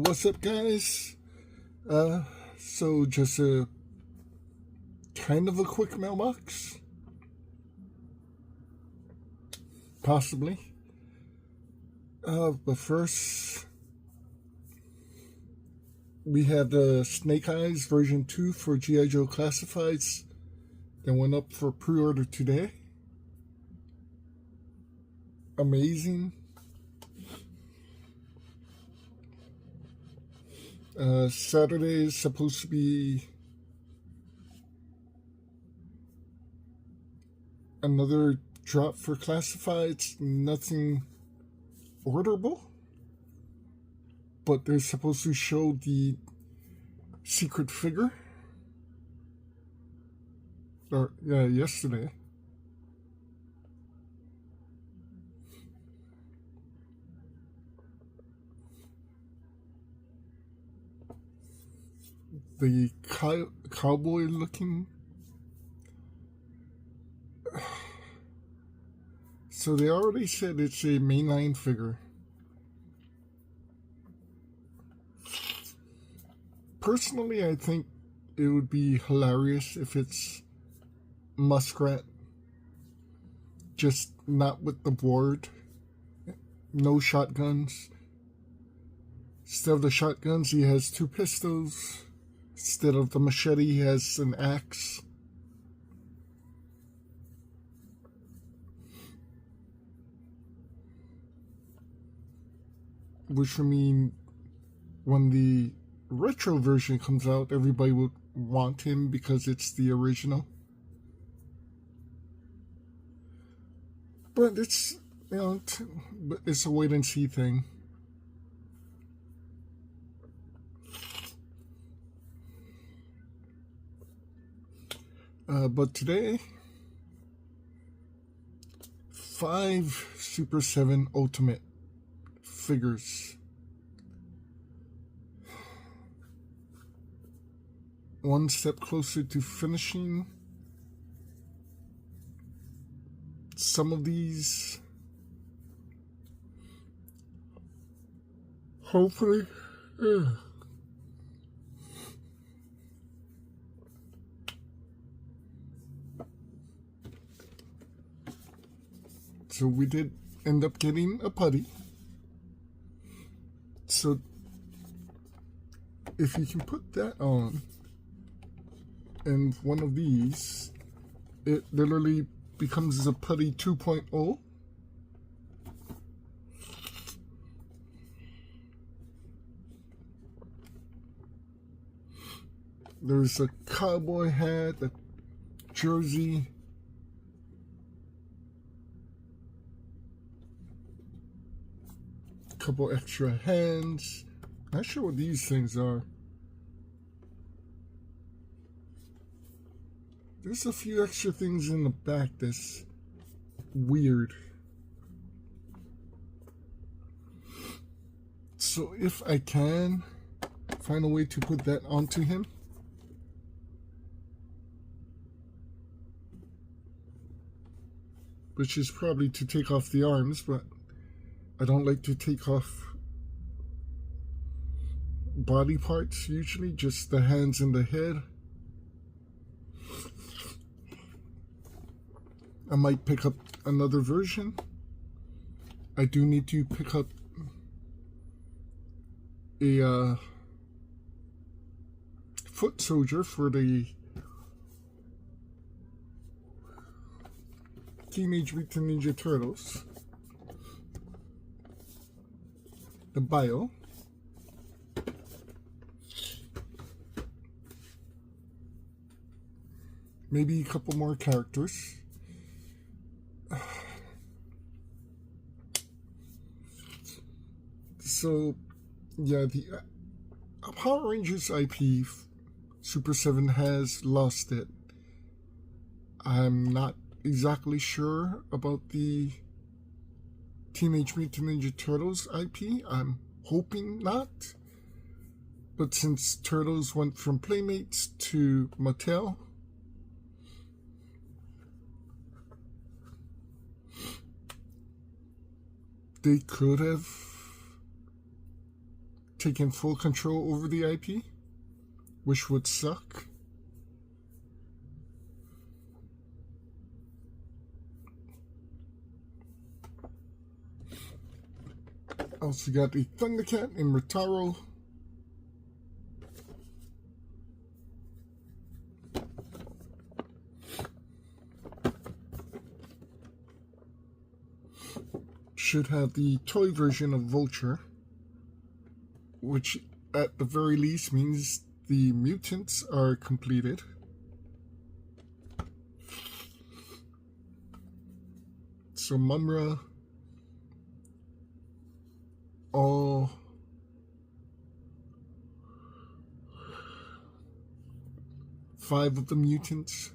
What's up, guys? So just a kind of a quick mailbox, possibly. But first, we have the Snake Eyes version 2 for G.I. Joe Classifieds that went up for pre-order today. Amazing. Saturday is supposed to be another drop for classifieds. Nothing orderable, but they're supposed to show the secret figure. Or yeah, yesterday. The cowboy looking. So they already said it's a mainline figure. Personally, I think it would be hilarious if it's Muskrat, just not with the board, no shotguns. Instead of the shotguns, he has 2 pistols. Instead of the machete, he has an axe. Which would mean when the retro version comes out, everybody would want him because it's the original. But it's, you know, it's a wait and see thing. But today, 5 Super 7 Ultimate figures. One step closer to finishing. Some of these, hopefully, So we did end up getting a Putty. So if you can put that on and one of these, it literally becomes a Putty 2.0. There's a cowboy hat, a jersey, couple extra hands. Not sure what these things are. There's a few extra things in the back that's weird. So if I can find a way to put that onto him, which is probably to take off the arms, but I don't like to take off body parts usually, just the hands and the head. I might pick up another version. I do need to pick up a foot soldier for the Teenage Mutant Ninja Turtles. The bio. Maybe a couple more characters. So, yeah, the Power Rangers IP Super 7 has lost it. I'm not exactly sure about the Teenage Mutant Ninja Turtles IP. I'm hoping not. But since Turtles went from Playmates to Mattel, they could have taking full control over the IP, which would suck. Also got the Thundercat and Rataro. Should have the toy version of Vulture, which at the very least means the mutants are completed. So Mumra, all five of the mutants.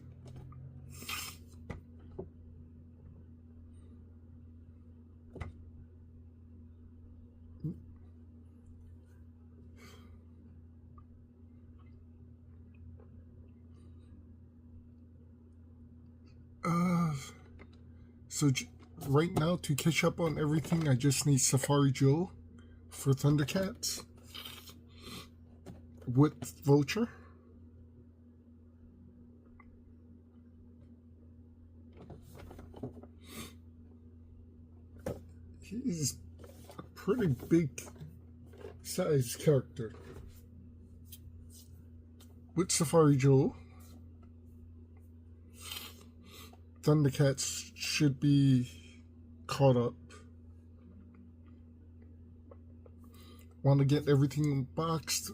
So right now, to catch up on everything, I just need Safari Joe for Thundercats with Vulture. He's a pretty big size character. With Safari Joe, Thundercats should be caught up. Want to get everything boxed,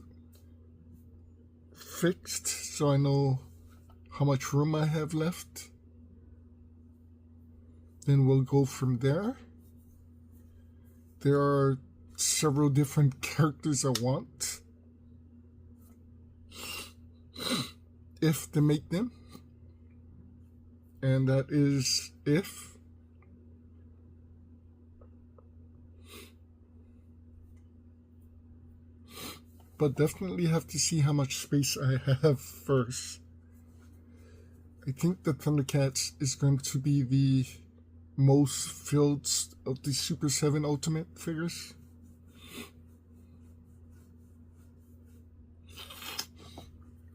fixed, so I know how much room I have left. Then we'll go from there. There are several different characters I want, if they make them. And that is if. But definitely have to see how much space I have first. I think the Thundercats is going to be the most filled of the Super 7 Ultimate figures.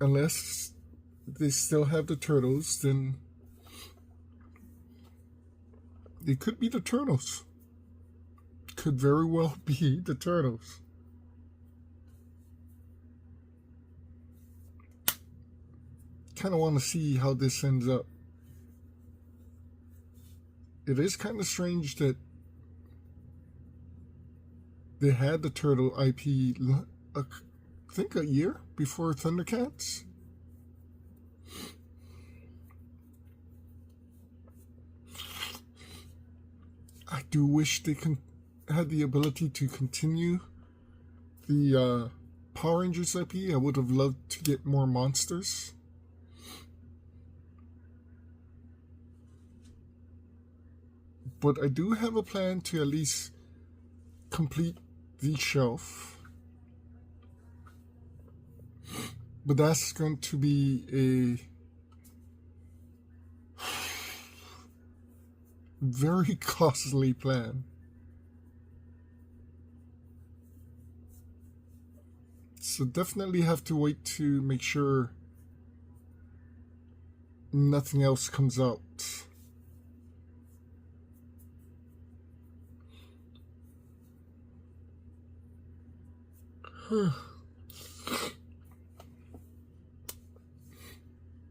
Unless they still have the turtles, then it could be the turtles. Could very well be the turtles. Kind of want to see how this ends up. It is kind of strange that they had the turtle IP, I think a year before Thundercats. I do wish they had the ability to continue the Power Rangers IP. I would have loved to get more monsters. But I do have a plan to at least complete the shelf. But that's going to be a very costly plan. So definitely have to wait to make sure nothing else comes out.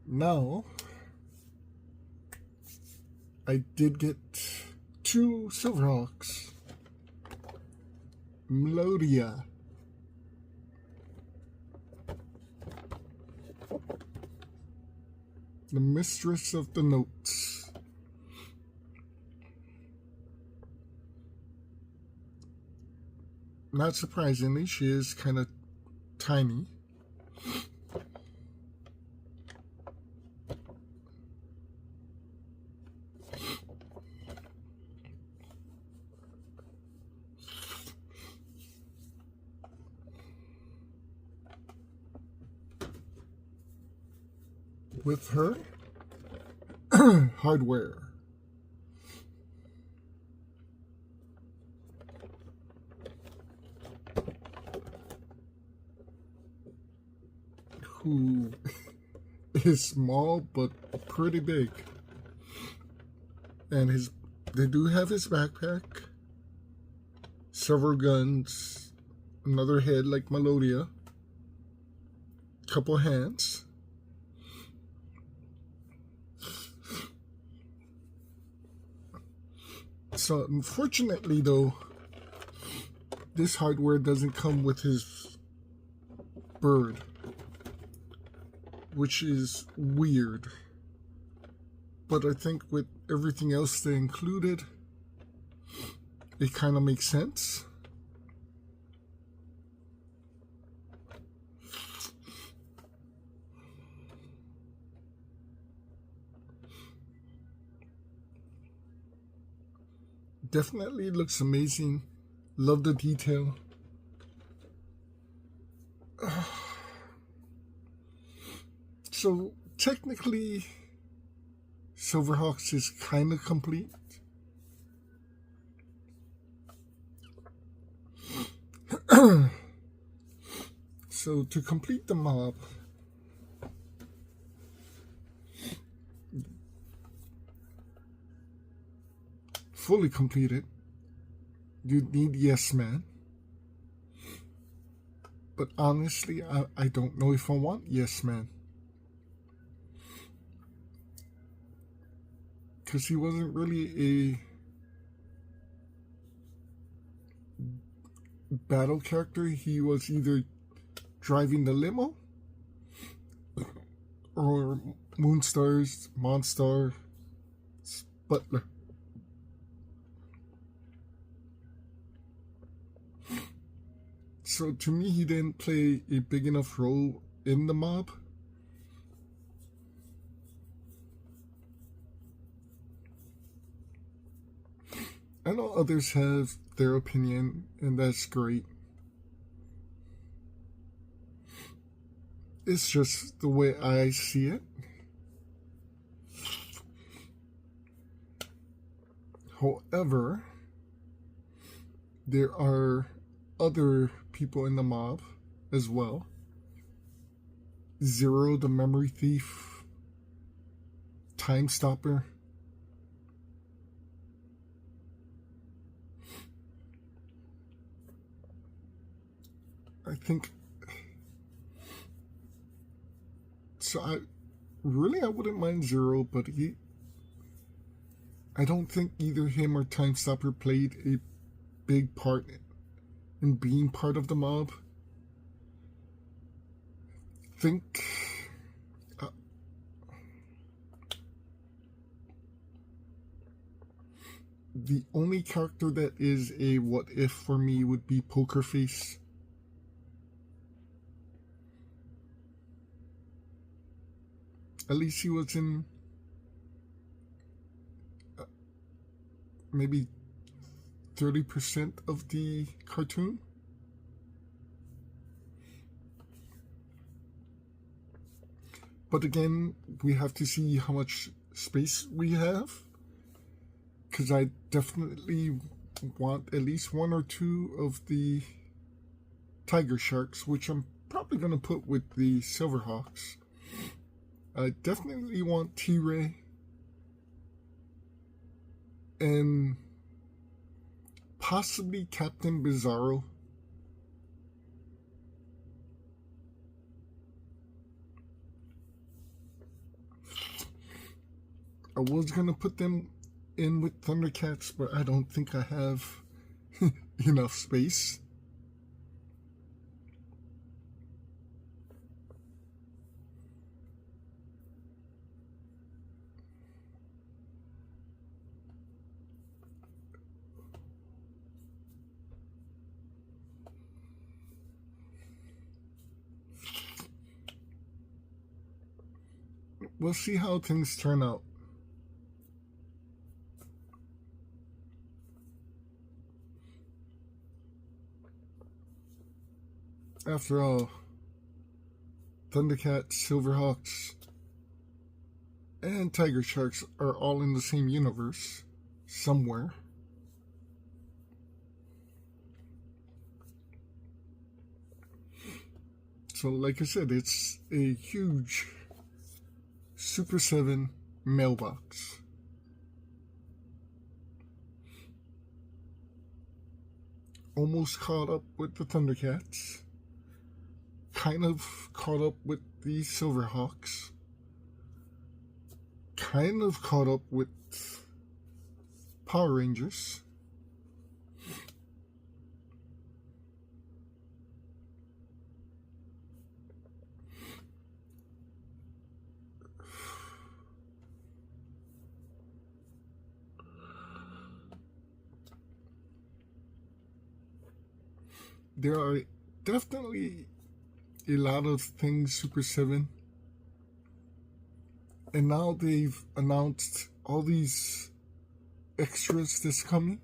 Now, I did get 2 Sulverhawks. Melodia. The Mistress of the Notes. Not surprisingly, she is kind of tiny. With her hardware. who is small but pretty big. And they do have his backpack, several guns, another head like Melodia, couple hands. So unfortunately though, this hardware doesn't come with his bird, which is weird. But I think with everything else they included, it kind of makes sense. Definitely looks amazing. Love the detail. So technically, Sulverhawks is kind of complete. So to complete the mob, fully completed, you need Yes Man. But honestly, I don't know if I want Yes Man. Because he wasn't really a battle character. He was either driving the limo or Moonstar's Monstar's butler. So to me, he didn't play a big enough role in the mob. I know others have their opinion, and that's great. It's just the way I see it. However, there are other people in the mob as well. Zero, the memory thief, Time Stopper. I think so. I wouldn't mind Zero, but I don't think either him or Time Stopper played a big part in being part of the mob. Think the only character that is a what if for me would be Poker Face. At least he was in maybe 30% of the cartoon. But again, we have to see how much space we have. Because I definitely want at least one or two of the Tiger Sharks, which I'm probably going to put with the Silverhawks. I definitely want T-Ray and possibly Captain Bizarro. I was going to put them in with Thundercats, but I don't think I have enough space. We'll see how things turn out. After all, Thundercats, Silverhawks, and Tiger Sharks are all in the same universe somewhere. So like I said, it's a huge Super 7 mailbox. Almost caught up with the Thundercats. Kind of caught up with the Sulverhawks. Kind of caught up with Power Rangers. There are definitely a lot of things Super 7. And now they've announced all these extras that's coming.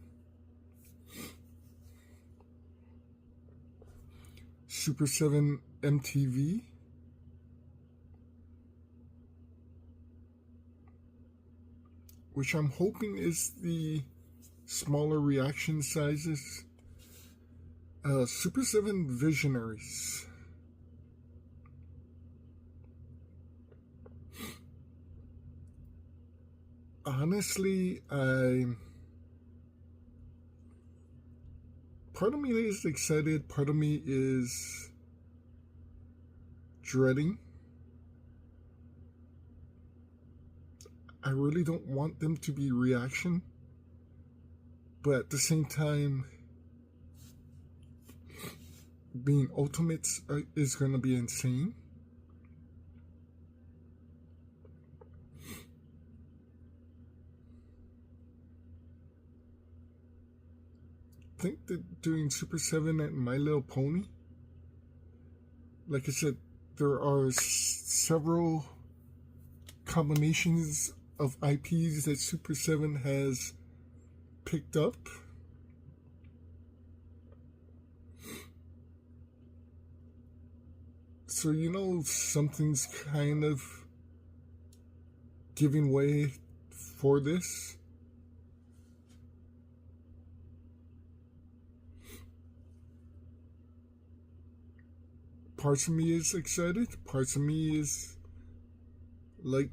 Super 7 MTV. Which I'm hoping is the smaller reaction sizes. Super 7 Visionaries. Honestly, part of me is excited, part of me is dreading. I really don't want them to be reaction, but at the same time, being Ultimates is going to be insane. I think that doing Super 7 and My Little Pony, like I said, there are several combinations of IPs that Super 7 has picked up. So, you know, something's kind of giving way for this. Parts of me is excited, parts of me is like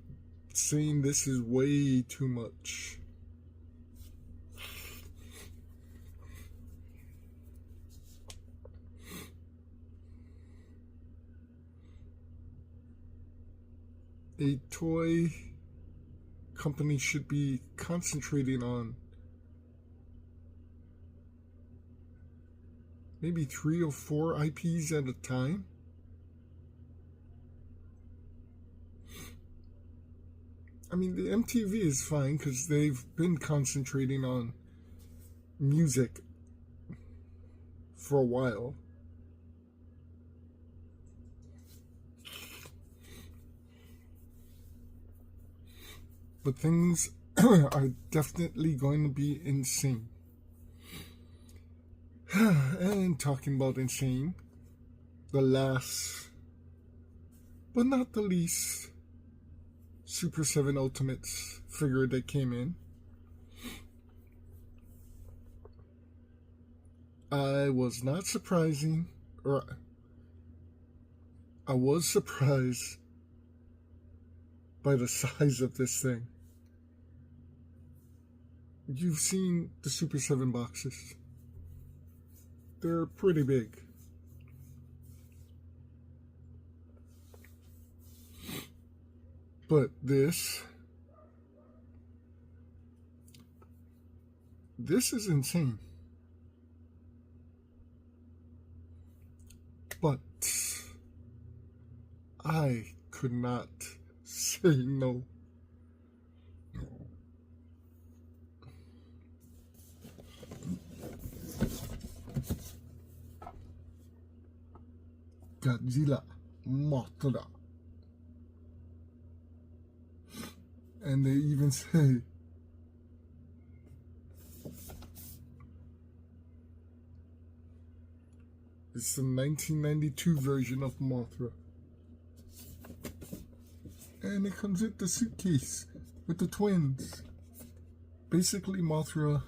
saying this is way too much. A toy company should be concentrating on maybe 3 or 4 IPs at a time. I mean, the MTV is fine because they've been concentrating on music for a while. But things are definitely going to be insane. And talking about insane, the last, but not the least, Super 7 Ultimates figure that came in. I was not surprising, or I was surprised by the size of this thing. You've seen the Super 7 boxes. They're pretty big. But this is insane. But I could not say no. Godzilla, Mothra. And they even say it's the 1992 version of Mothra. And it comes with the suitcase with the twins. Basically Mothra,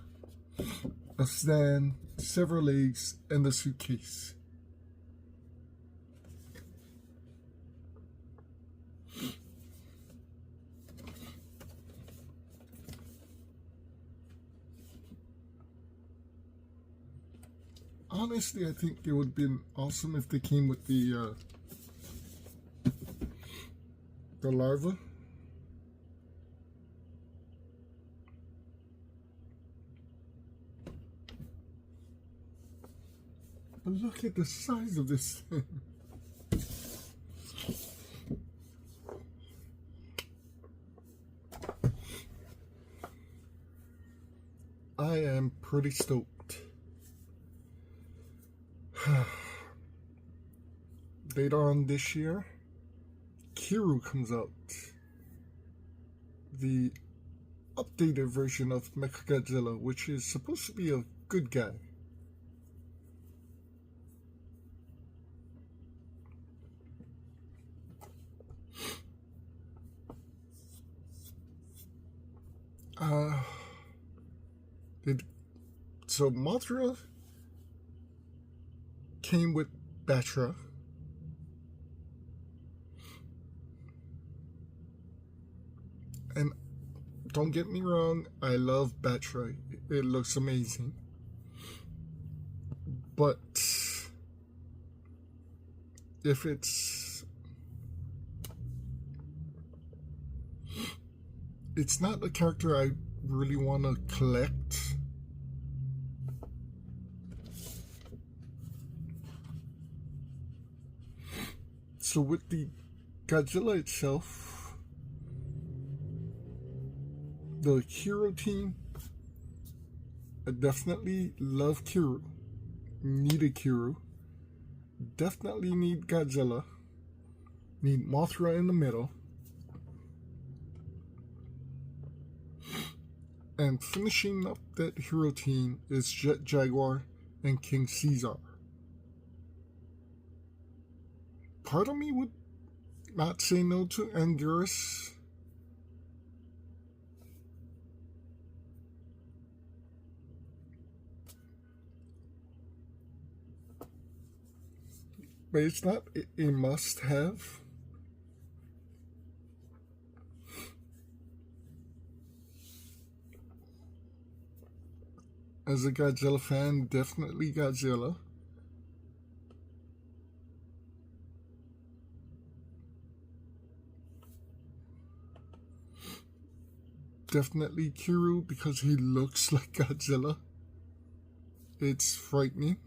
a stand, several legs, and the suitcase. honestly, I think it would have been awesome if they came with the larva. But look at the size of this thing. I am pretty stoked. Later on this year, Kiru comes out. The updated version of Mechagodzilla, which is supposed to be a good guy. So Mothra came with Batra. And don't get me wrong, I love Batra. It looks amazing. But if it's not a character I really want to collect. So with the Godzilla itself, the Hero team, I definitely love Kiru. Need a Kiru. Definitely need Godzilla. Need Mothra in the middle. And finishing up that hero team is Jet Jaguar and King Caesar. Part of me would not say no to Anguirus. But it's not a must-have. As a Godzilla fan, definitely Godzilla. Definitely Kiru because he looks like Godzilla. It's frightening.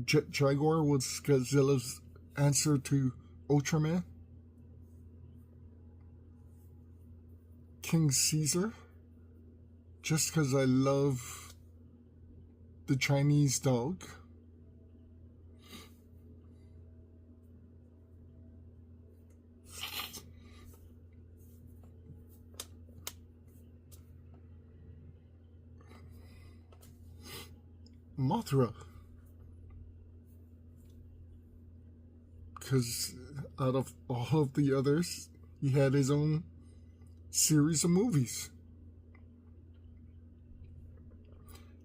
Jet Jaguar was Godzilla's answer to Ultraman. King Caesar, just because I love the Chinese dog. Mothra, because out of all of the others, he had his own series of movies.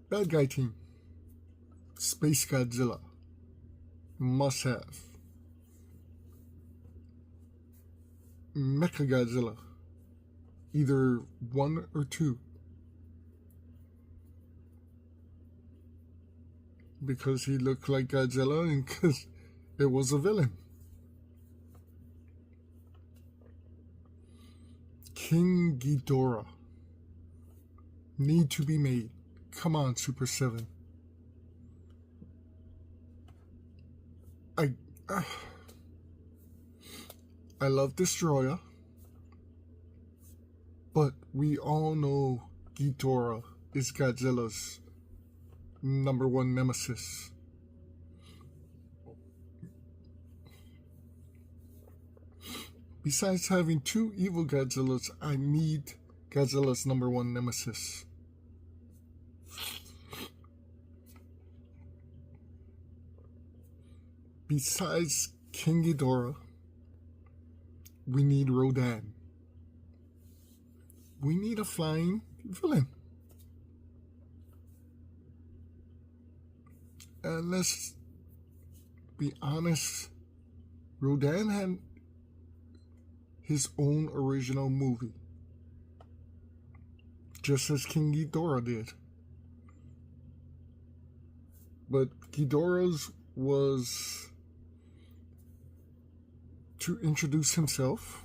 Bad guy team, Space Godzilla, must have. Mechagodzilla, either 1 or 2. Because he looked like Godzilla and because it was a villain. King Ghidorah, need to be made. Come on, Super 7. I love Destroyer, but we all know Ghidorah is Godzilla's #1 nemesis. Besides having 2 evil Godzillas, I need Godzilla's #1 nemesis. Besides King Ghidorah, we need Rodan. We need a flying villain. And let's be honest, Rodan had his own original movie, just as King Ghidorah did. But Ghidorah's was to introduce himself,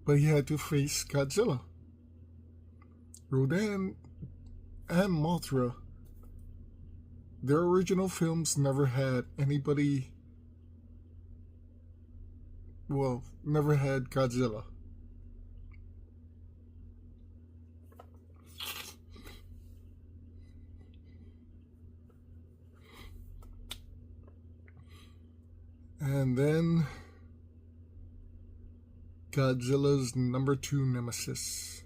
but he had to face Godzilla. Rodan and Mothra, their original films never had anybody, well, never had Godzilla. And then Godzilla's number 2 nemesis,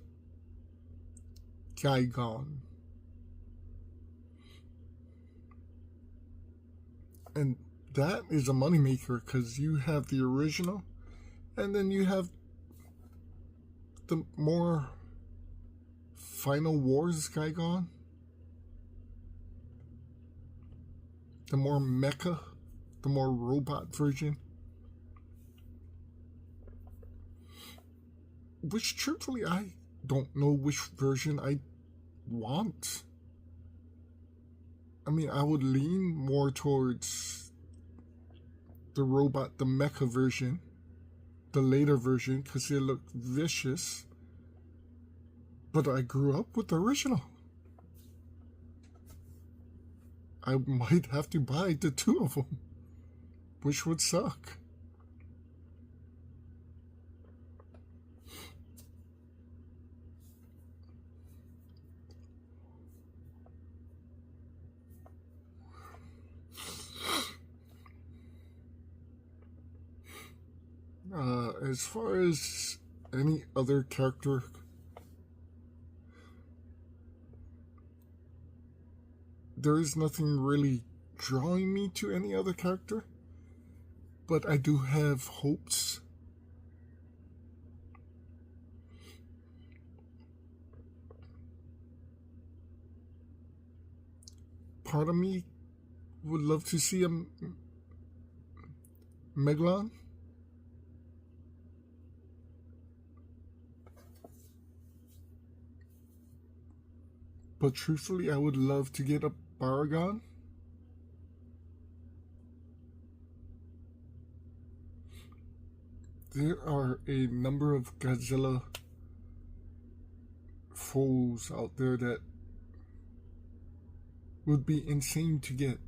Gigan. And that is a moneymaker because you have the original and then you have the more Final Wars Gigan, the more mecha, the more robot version. Which, truthfully, I don't know which version I want. I mean, I would lean more towards the robot, the mecha version, the later version, because they look vicious. But I grew up with the original. I might have to buy the 2 of them, which would suck. As far as any other character, there is nothing really drawing me to any other character, but I do have hopes. Part of me would love to see a Megalon. But truthfully, I would love to get a Baragon. There are a number of Godzilla foes out there that would be insane to get.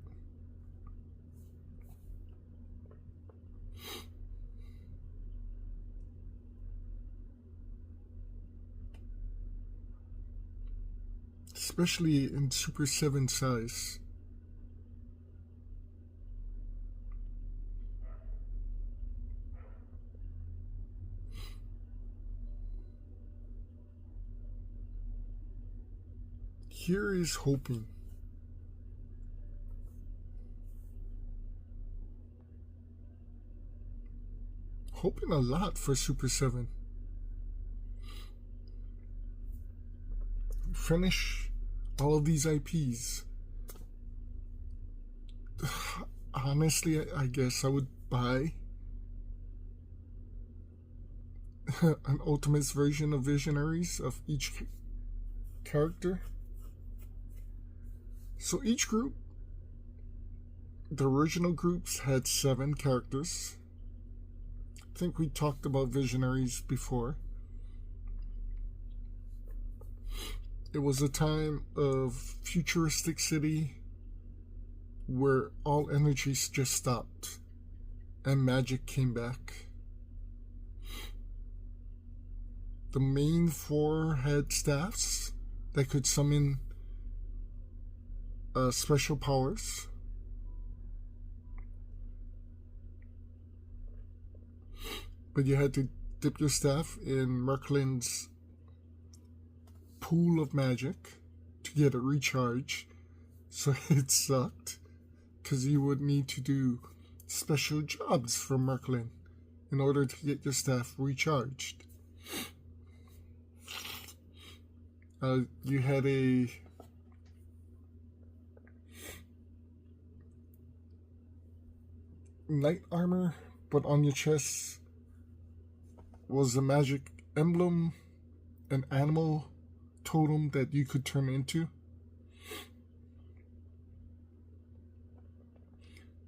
Especially in Super 7 size. Here is hoping. Hoping a lot for Super 7. Finish all of these IPs. Honestly, I guess I would buy an Ultimates version of Visionaries of each character. So each group, the original groups had 7 characters. I think we talked about Visionaries before. It was a time of futuristic city where all energies just stopped and magic came back. The main 4 had staffs that could summon special powers. But you had to dip your staff in Merklin's pool of magic to get a recharge, so it sucked because you would need to do special jobs from Merklin in order to get your staff recharged. You had a knight armor, but on your chest was a magic emblem, an animal, totem that you could turn into.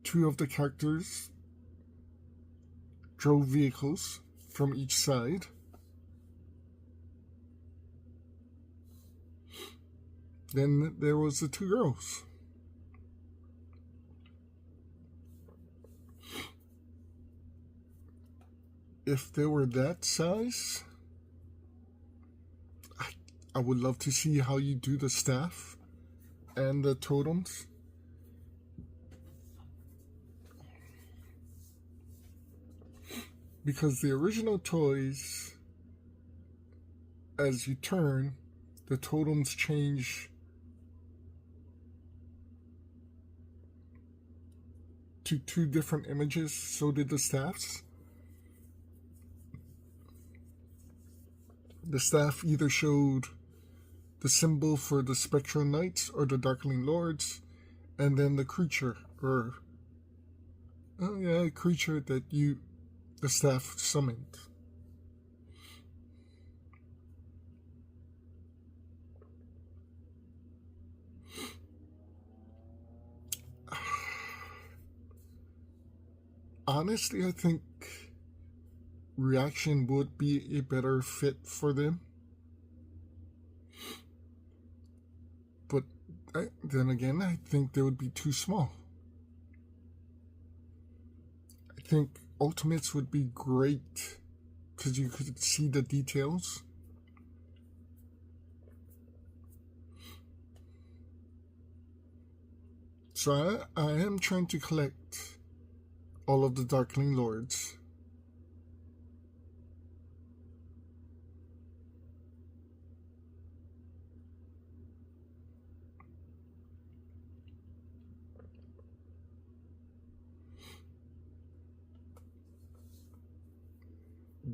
2 of the characters drove vehicles from each side. Then there was the 2 girls. If they were that size, I would love to see how you do the staff and the totems. Because the original toys, as you turn, the totems change to 2 different images. So did the staffs. The staff either showed the symbol for the Spectral Knights or the Darkling Lords, and then the creature, or creature that the staff summoned. Honestly, I think Reaction would be a better fit for them. But then again, I think they would be too small. I think Ultimates would be great because you could see the details. So I am trying to collect all of the Darkling Lords.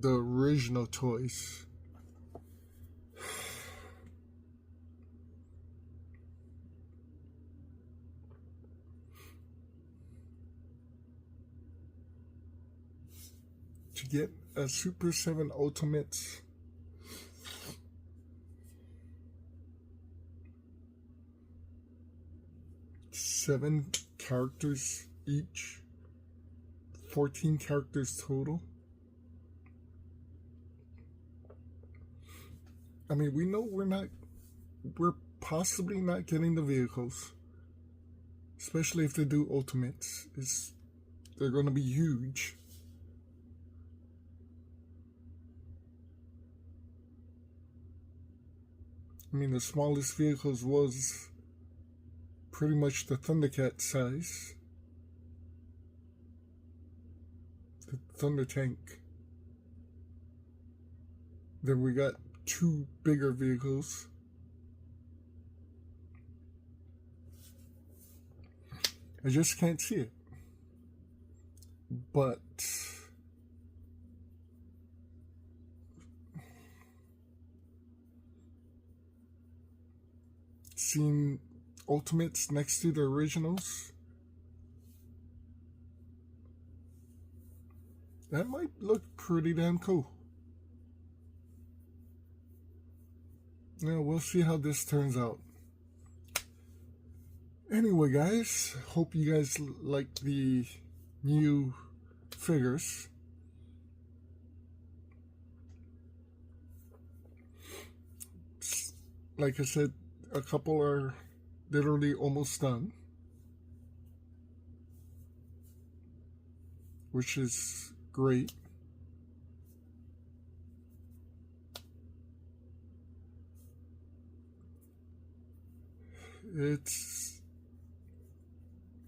The original toys. To get a Super 7 Ultimate, seven characters each, 14 characters total. I mean, we know we're possibly not getting the vehicles, especially if they do Ultimates. They're going to be huge. I mean, the smallest vehicles was pretty much the Thundercat size. The Thunder Tank. Then we got 2 bigger vehicles. I just can't see it. But seeing Ultimates next to the originals, that might look pretty damn cool. Yeah, we'll see how this turns out. Anyway, guys, hope you guys like the new figures. Like I said, a couple are literally almost done, which is great.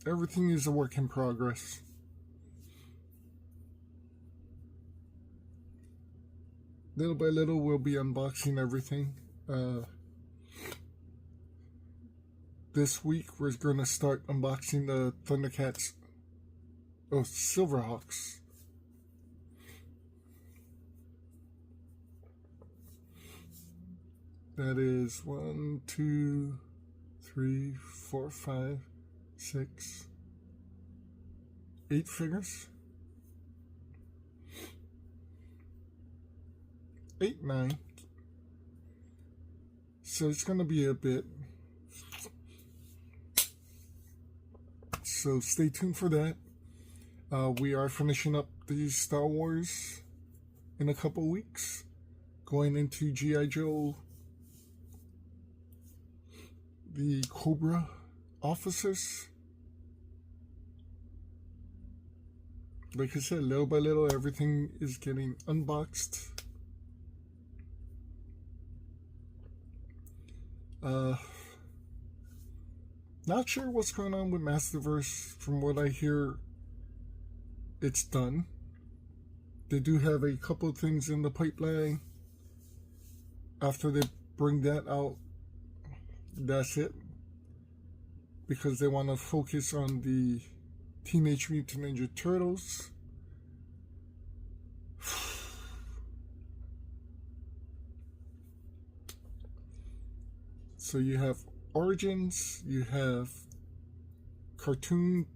Everything is a work in progress. Little by little, we'll be unboxing everything. This week, we're going to start unboxing the Thundercats. Oh, Sulverhawks. That is 1, 2, 3, 4, 5, 6, 8 figures. 8, 9. So it's going to be a bit. So stay tuned for that. We are finishing up the Star Wars in a couple weeks. Going into G.I. Joe, the Cobra officers. Like I said, little by little, everything is getting unboxed. Not sure what's going on with Masterverse. From what I hear, it's done. They do have a couple things in the pipeline. After they bring that out, that's it. Because they want to focus on the Teenage Mutant Ninja Turtles. So you have Origins, you have Cartoon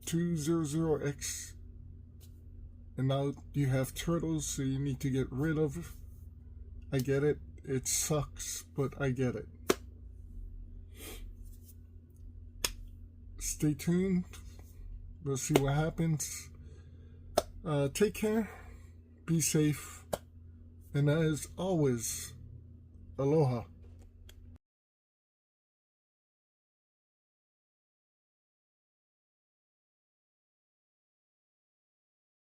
200X, and now you have Turtles, so you need to get rid of. I get it, it sucks, but I get it. Stay tuned, we'll see what happens. Take care, be safe, and as always, aloha.